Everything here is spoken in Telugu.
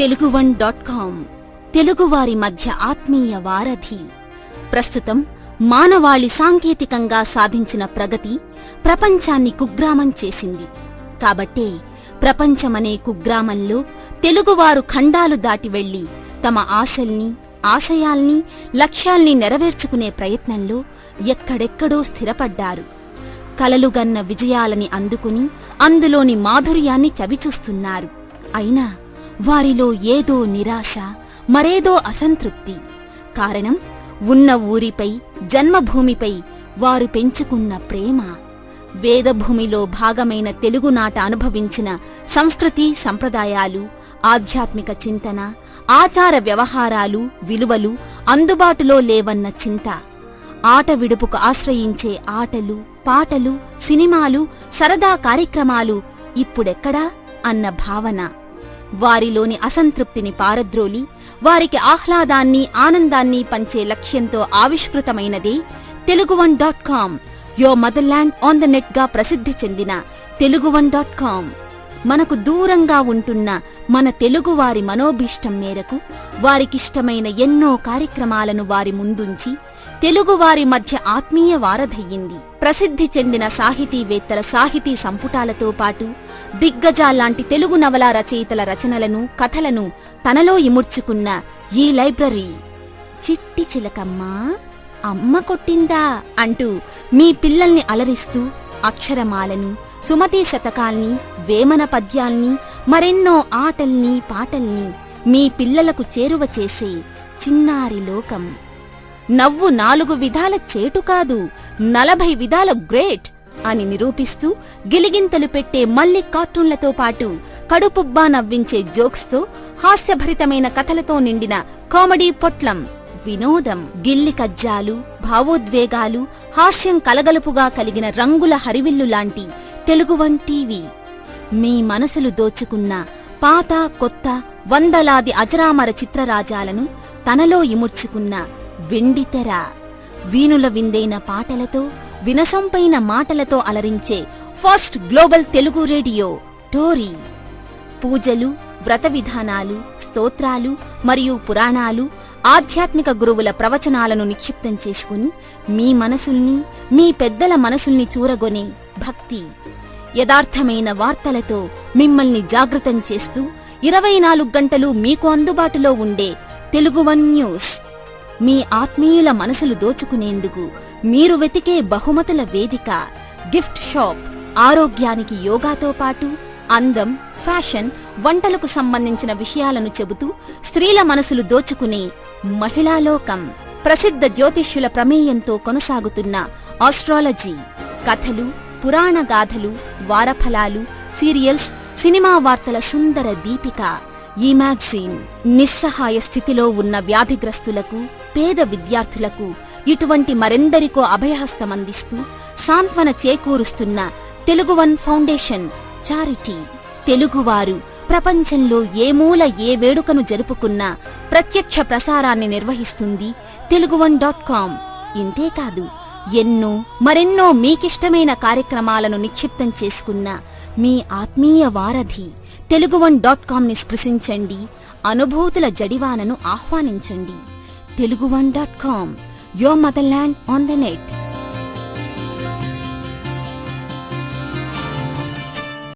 తెలుగువన్.com తెలుగువారి మధ్య ఆత్మీయ వారధి. ప్రస్తుతం మానవాళి సాంకేతికంగా సాధించిన ప్రగతి ప్రపంచాన్ని కుగ్రామం చేసింది. కాబట్టే ప్రపంచమనే కుగ్రామంలో తెలుగువారు ఖండాలు దాటి వెళ్లి తమ ఆశల్ని, ఆశయాల్ని, లక్ష్యాల్ని నెరవేర్చుకునే ప్రయత్నంలో ఎక్కడెక్కడో స్థిరపడ్డారు. కలలుగన్న విజయాలని అందుకుని అందులోని మాధుర్యాన్ని చవిచూస్తున్నారు. అయినా వారిలో ఏదో నిరాశ, మరేదో అసంతృప్తి. కారణం ఉన్న ఊరిపై, జన్మభూమిపై వారు పెంచుకున్న ప్రేమ. వేదభూమిలో భాగమైన తెలుగునాట అనుభవించిన సంస్కృతి, సంప్రదాయాలు, ఆధ్యాత్మిక చింతన, ఆచార వ్యవహారాలు, విలువలు అందుబాటులో లేవన్న చింత. ఆట విడుపుకు ఆశ్రయించే ఆటలు, పాటలు, సినిమాలు, సరదా కార్యక్రమాలు ఇప్పుడెక్కడా అన్న భావన. వారిలోని అసంతృప్తిని పారద్రోలి వారికి ఆహ్లాదాన్ని, ఆనందాన్ని పంచే లక్ష్యంతో ఆవిష్కృతమైనదే తెలుగువన్.com, your motherland on the net గా ప్రసిద్ధి చెందిన తెలుగువన్.com. మనకు దూరంగా ఉంటున్న మన తెలుగువారి మనోభీష్టం మేరకు వారికిష్టమైన ఎన్నో కార్యక్రమాలను వారి ముందుంచి తెలుగువారి మధ్య ఆత్మీయ వారధయ్యింది. ప్రసిద్ధి చెందిన సాహితీవేత్తల సాహితీ సంపుటాలతో పాటు దిగ్గజాల్లాంటి తెలుగు నవలా రచయితల రచనలను, కథలను తనలో ఇముడ్చుకున్న ఈ లైబ్రరీ చిట్టి చిలకమ్మా, అమ్మ కొట్టిందా అంటూ మీ పిల్లల్ని అలరిస్తూ అక్షరమాలను, సుమతీ శతకాల్ని, వేమన పద్యాల్ని, మరెన్నో ఆటల్ని, పాటల్ని మీ పిల్లలకు చేరువ చేసే చిన్నారి లోకం. నవ్వు 4 విధాల చేటు కాదు, 40 విధాల గ్రేట్ అని నిరూపిస్తూ గిలిగింతలు పెట్టే మల్లి కార్టూన్లతో పాటు కడుపుబ్బా నవ్వించే జోక్స్తో, హాస్యభరితమైన కథలతో నిండిన కామెడీ పొట్లం. వినోదం, గిల్లి కజ్జాలు, భావోద్వేగాలు, హాస్యం కలగలుపుగా కలిగిన రంగుల హరివిల్లు లాంటి తెలుగువన్ టీవీ. మీ మనసులు దోచుకున్న పాత, కొత్త, వందలాది అజరామర చిత్రరాజాలను తనలో ఇముడ్చుకున్న వెండితెర. వీణుల విందైన పాటలతో, వినసొంపైన మాటలతో అలరించే first global Telugu radio Tori. పూజలు, వ్రత విధానాలు, స్తోత్రాలు మరియు పురాణాలు, ఆధ్యాత్మిక గురువుల ప్రవచనాలను నిక్షిప్తం చేసుకుని మీ మనసుల్ని, మీ పెద్దల మనసుల్ని చూరగొనే భక్తి. యథార్థమైన వార్తలతో మిమ్మల్ని జాగృతం చేస్తూ 24 గంటలు మీకు అందుబాటులో ఉండే తెలుగువన్ న్యూస్. మీ ఆత్మీయుల మనసులు దోచుకునేందుకు మీరు వెతికే బహుమతుల వేదిక. Gift shop. ఆరోగ్యానికి యోగాతో పాటు అందం, ఫ్యాషన్, వంటలకు సంబంధించిన విషయాలను చెబుతూ స్త్రీల మనసులు దోచుకునే మహిళాలోకం. ప్రసిద్ధ జ్యోతిష్యుల ప్రమేయంతో కొనసాగుతున్న ఆస్ట్రాలజీ. కథలు, పురాణ గాథలు, వారఫలాలు, సీరియల్స్, సినిమా వార్తల సుందర దీపిక. ఈ మ్యాగజీన్ నిస్సహాయ స్థితిలో ఉన్న వ్యాధిగ్రస్తులకు, పేద విద్యార్థులకు, ఇటువంటి మరెందరికో అభయహస్తమందిస్తూ సాంత్వన చేకూరుస్తున్న తెలుగువన్ ఫౌండేషన్ చారిటీ. తెలుగువారు ప్రపంచంలో ఏ మూల, ఏ వేడుకను జరుపుకున్నా ప్రత్యక్ష ప్రసారాన్ని నిర్వహిస్తుంది తెలుగువన్.com. ఇంతేకాదు, ఎన్నో మరెన్నో మీకిష్టమైన కార్యక్రమాలను నిక్షిప్తం చేసుకున్న మీ ఆత్మీయ వారధి తెలుగువన్.com ని స్పృశించండి. అనుభూతుల జడివానను ఆహ్వానించండి. తెలుగువన్.com, your motherland on the net.